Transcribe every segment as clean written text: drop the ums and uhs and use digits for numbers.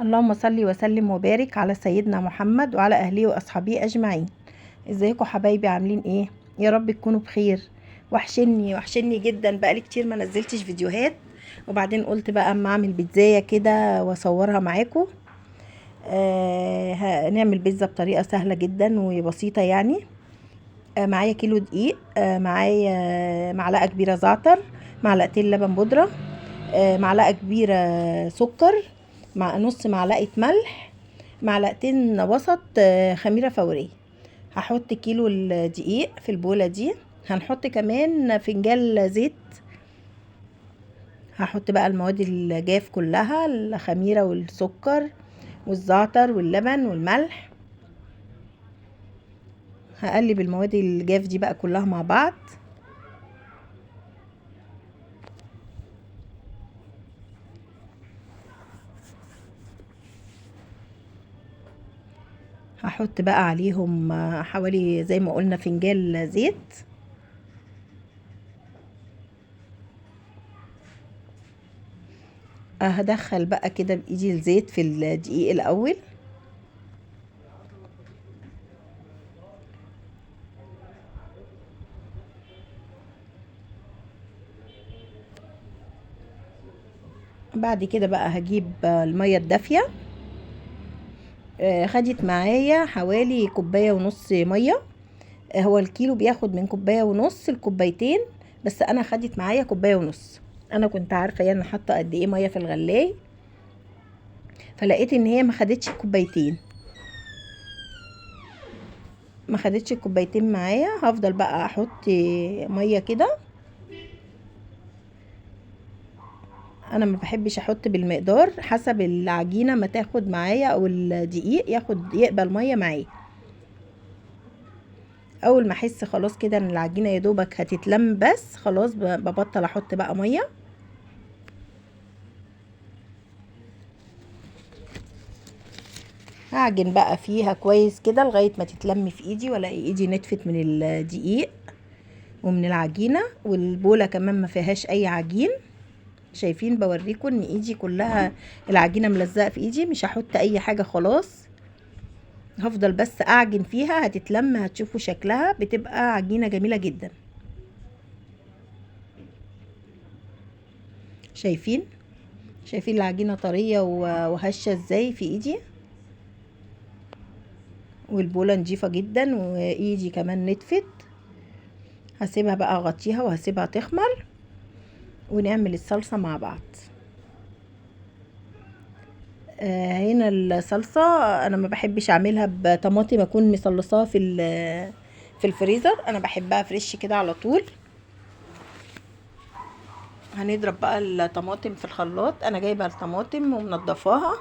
اللهم صل وسلم وبارك على سيدنا محمد وعلى اهله واصحابه اجمعين. ازيكم حبايبي؟ عاملين ايه؟ يا رب تكونوا بخير. وحشني جدا، بقالي كتير ما نزلتش فيديوهات. وبعدين قلت بقى اما اعمل بيتزايه كده واصورها معاكم. هنعمل بيتزا بطريقه سهله جدا وبسيطه يعني. معايا كيلو دقيق، معايا معلقه كبيره زعتر، معلقتين لبن بودره، معلقه كبيره سكر، مع نص معلقه ملح، معلقتين وسط خميره فوريه. هحط كيلو الدقيق في البوله دي. هنحط كمان فنجان زيت. هحط بقى المواد الجاف كلها، الخميره والسكر والزعتر واللبن والملح. هقلب المواد الجاف دي بقى كلها مع بعض. هحط بقى عليهم حوالي زي ما قلنا فنجان زيت. هدخل بقى كده بايدي الزيت في الدقيق الاول. بعد كده بقى هجيب المية الدافية. خدت معايا حوالي كوباية ونص مية. هو الكيلو بياخد من كوباية ونص لكوبايتين، بس انا خدت معايا كوباية ونص. انا كنت عارفة يعني حاطة قد ايه مية في الغلاية، فلقيت ان هي ما خدتش كوبايتين. ما خدتش كوبايتين معايا. هفضل بقى احط مية كده. انا ما بحبش احط بالمقدار، حسب العجينة ما تاخد معايا او الدقيق يقبل مية معايا. اول ما احس خلاص كده ان العجينة يا دوبك هتتلم، بس خلاص ببطل احط بقى مية. هعجن بقى فيها كويس كده لغاية ما تتلم في ايدي، والاقي ايدي نتفت من الدقيق ومن العجينة، والبولة كمان ما فيهاش اي عجين. شايفين؟ بوريكم ان ايدي كلها العجينة ملزقة في ايدي. مش هحط اي حاجة خلاص، هفضل بس اعجن فيها. هتتلم، هتشوفوا شكلها بتبقى عجينة جميلة جدا. شايفين؟ شايفين العجينة طرية وهشة ازاي في ايدي؟ والبولة نضيفة جدا وايدي كمان نتفت. هسيبها بقى اغطيها وهسيبها تخمر ونعمل الصلصة مع بعض. هنا الصلصة انا ما بحبش اعملها بطماطم، اكون مصلصاها في الفريزر. انا بحبها فريش كده على طول. هنضرب بقى الطماطم في الخلاط. انا جايبه الطماطم ومنضفاها.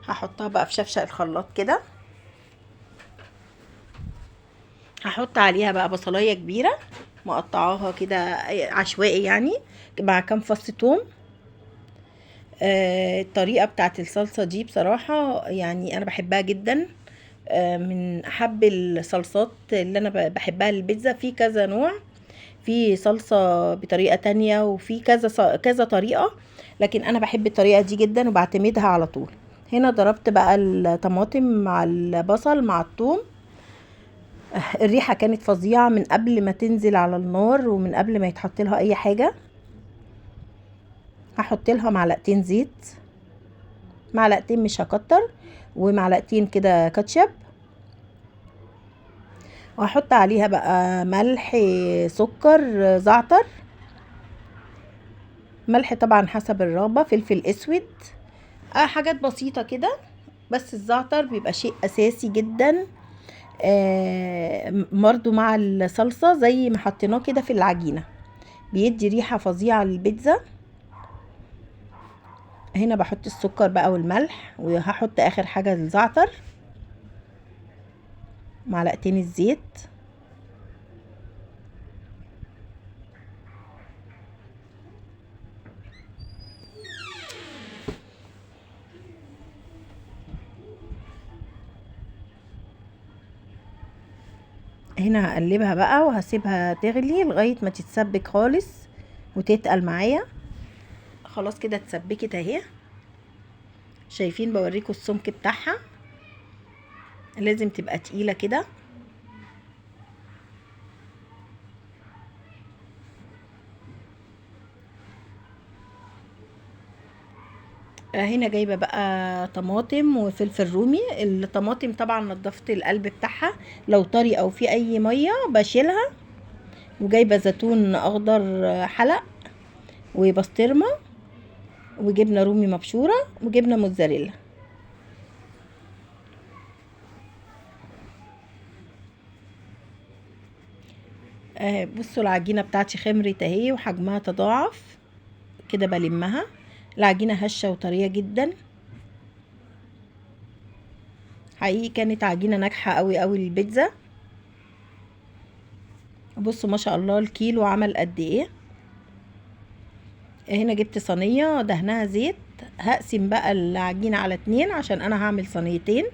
هحطها بقى في شفشق الخلاط كده. هحط عليها بقى بصلايه كبيره مقطعاها كده عشوائي يعني، مع كام فص توم. الطريقه بتاعت الصلصه دي بصراحه يعني انا بحبها جدا. من احب الصلصات اللي انا بحبها للبيتزا. في كذا نوع، في صلصه بطريقه تانية، وفي كذا طريقه، لكن انا بحب الطريقه دي جدا وبعتمدها على طول. هنا ضربت بقى الطماطم مع البصل مع الثوم. الريحه كانت فظيعه من قبل ما تنزل على النار ومن قبل ما يتحط لها اي حاجه. هحط لها معلقتين زيت، معلقتين مش هكتر، ومعلقتين كده كاتشب. وهحط عليها بقى ملح، سكر، زعتر. ملح طبعا حسب الرغبة، فلفل اسود، حاجات بسيطة كده. بس الزعتر بيبقى شيء اساسي جدا. برضو مع الصلصة زي ما حطيناه كده في العجينة، بيدي ريحة فظيعة للبيتزا. هنا بحط السكر بقى والملح، وهحط اخر حاجة الزعتر، معلقتين الزيت. هنا هقلبها بقى وهسيبها تغلي لغاية ما تتسبك خالص. وتتقل معايا. خلاص كده اتسبكت اهي. شايفين بوريكم السمك بتاعها، لازم تبقى تقيلة كده. هنا جايبه بقى طماطم وفلفل رومي. الطماطم طبعا نضفت القلب بتاعها، لو طري او في اي ميه بشيلها. وجايبه زيتون اخضر حلق، وبسطرمه، وجبنه رومي مبشوره، وجبنه موتزاريلا. بصوا العجينه بتاعتي خمرت اهي وحجمها تضاعف كده. بلمها، العجينه هشه وطريه جدا. حقيقي كانت عجينه ناجحه قوي قوي للبيتزا. بصوا ما شاء الله الكيلو عمل قد ايه. هنا جبت صينيه دهنها زيت. هقسم بقى العجينه على 2 عشان انا هعمل صينيتين.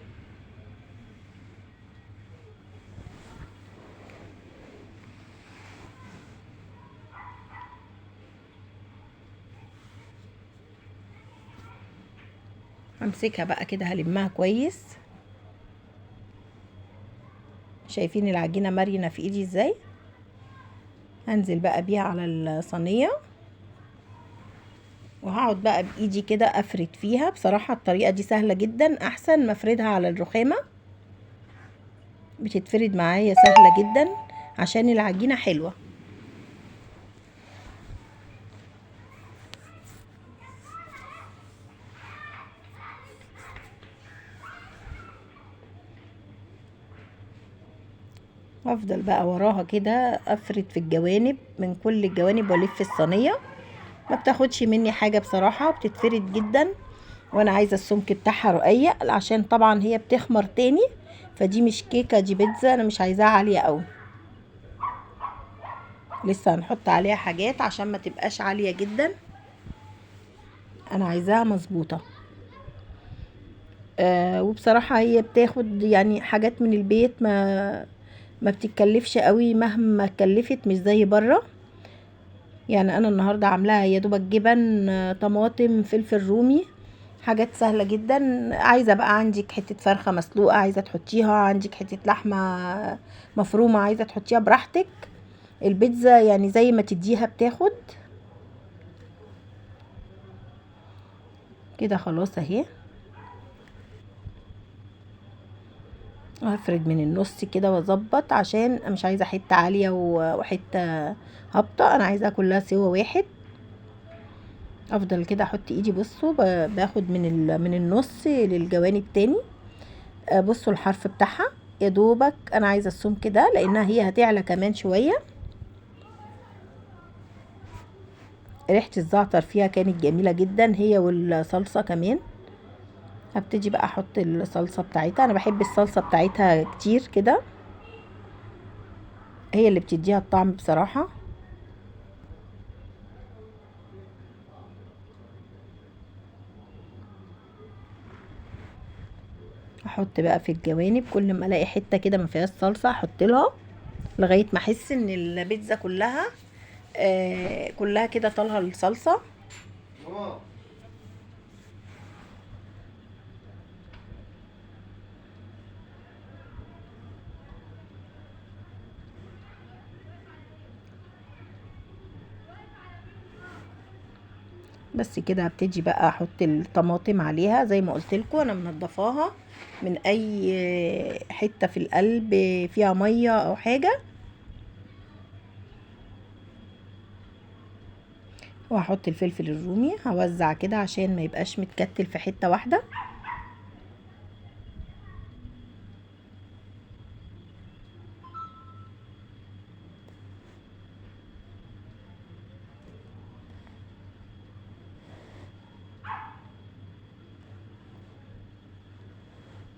همسكها بقى كده هلمها كويس. شايفين العجينه مرنه في ايدي ازاي. هنزل بقى بيها على الصينيه، وهقعد بقى بايدي كده افرد فيها. بصراحه الطريقه دي سهله جدا، احسن ما افردها على الرخامه. بتتفرد معايا سهله جدا عشان العجينه حلوه. وافضل بقى وراها كده افرد في الجوانب، من كل الجوانب، والف الصينيه. ما بتاخدش مني حاجه بصراحه، بتتفرد جدا. وانا عايزه السمك بتاعها رقيق عشان طبعا هي بتخمر تاني. فدي مش كيكه، دي بيتزا، انا مش عايزاها عاليه قوي. لسه هنحط عليها حاجات عشان ما تبقاش عاليه جدا. انا عايزاها مظبوطه. وبصراحه هي بتاخد يعني حاجات من البيت، ما بتتكلفش قوي. مهما كلفت مش زي بره. يعني انا النهارده عاملاها يا دوبك جبن، طماطم، فلفل رومي، حاجات سهله جدا. عايزه بقى عندك حته فرخه مسلوقه عايزه تحطيها، عندك حته لحمه مفرومه عايزه تحطيها، براحتك. البيتزا يعني زي ما تديها بتاخد. كده خلاص اهي. هفرد من النص كده واظبط، عشان مش عايزه حته عاليه وحته هابطه. انا عايزاها كلها سوا واحد. افضل كده احط ايدي. بصوا باخد من النص للجوانب التاني. بصوا الحرف بتاعها يا دوبك. انا عايزه السمك ده لانها هي هتعلى كمان شويه. ريحه الزعتر فيها كانت جميله جدا، هي والصلصه كمان. هبتدي بقى احط الصلصه بتاعتها. انا بحب الصلصه بتاعتها كتير كده، هي اللي بتديها الطعم بصراحه. احط بقى في الجوانب كل ما الاقي حته كده ما فيهاش صلصه احط لها، لغايه ما احس ان البيتزا كلها كلها كده طالها الصلصه. بس كده هبتدي بقى احط الطماطم عليها زي ما قلت لكم. انا منضفاها من اي حته في القلب فيها ميه او حاجه. وهحط الفلفل الرومي، هوزع كده عشان ما يبقاش متكتل في حته واحده.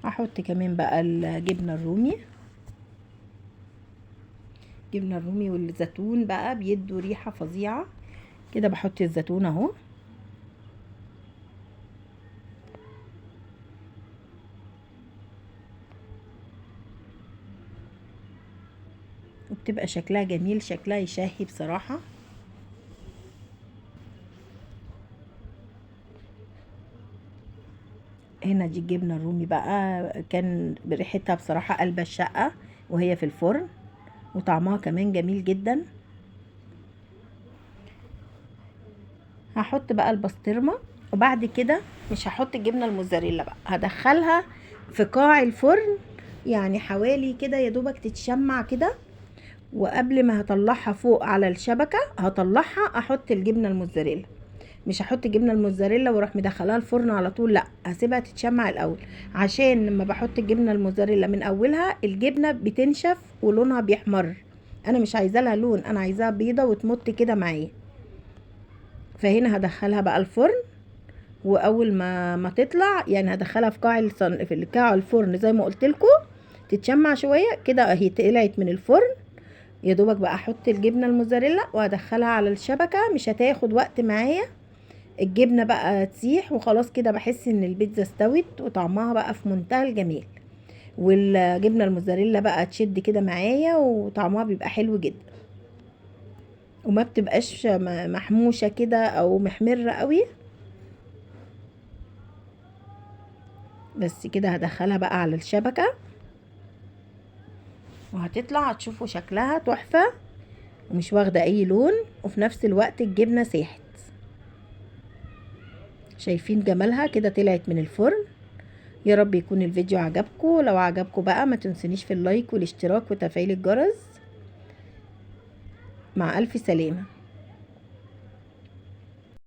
هحط كمان بقى الجبنه الرومي. الجبنه الرومي والزيتون بقى بيدوا ريحه فظيعه. كده بحط الزيتون اهو. وبتبقى شكلها جميل، شكلها يشهي بصراحه. هنا دي الجبنه الرومي بقى، كان ريحتها بصراحه قلب الشقه وهي في الفرن، وطعمها كمان جميل جدا. هحط بقى البسطرمه، وبعد كده مش هحط الجبنه الموزاريلا بقى، هدخلها في قاع الفرن يعني حوالي كده يا دوبك تتشمع كده، وقبل ما هطلعها فوق على الشبكه هطلعها احط الجبنه الموزاريلا. مش هحط الجبنه الموزاريلا واروح مدخلها الفرن على طول، لا هسيبها تتشمع الاول، عشان لما بحط الجبنه الموزاريلا من اولها الجبنه بتنشف ولونها بيحمر، انا مش عايزه لها لون، انا عايزاها بيضه وتمط كده معايا. فهنا هدخلها بقى الفرن، واول ما تطلع يعني هدخلها في في قاع الفرن زي ما قلت لكم، تتشمع شويه كده اهي طلعت من الفرن. يا دوبك بقى احط الجبنه الموزاريلا وادخلها على الشبكه، مش هتاخد وقت معايا، الجبنه بقى تسيح وخلاص كده، بحس ان البيتزا استوت وطعمها بقى في منتهى الجمال، والجبنه الموزاريلا بقى تشد كده معايا وطعمها بيبقى حلو جدا، وما بتبقاش محموشه كده او محمره قوي. بس كده هدخلها بقى على الشبكه، وهتطلع هتشوفوا شكلها تحفه ومش واخده اي لون، وفي نفس الوقت الجبنه ساحت. شايفين جمالها كده طلعت من الفرن. يا رب يكون الفيديو عجبكم، لو عجبكم بقى ما تنسونيش في اللايك والاشتراك وتفعيل الجرس. مع ألف سلامة.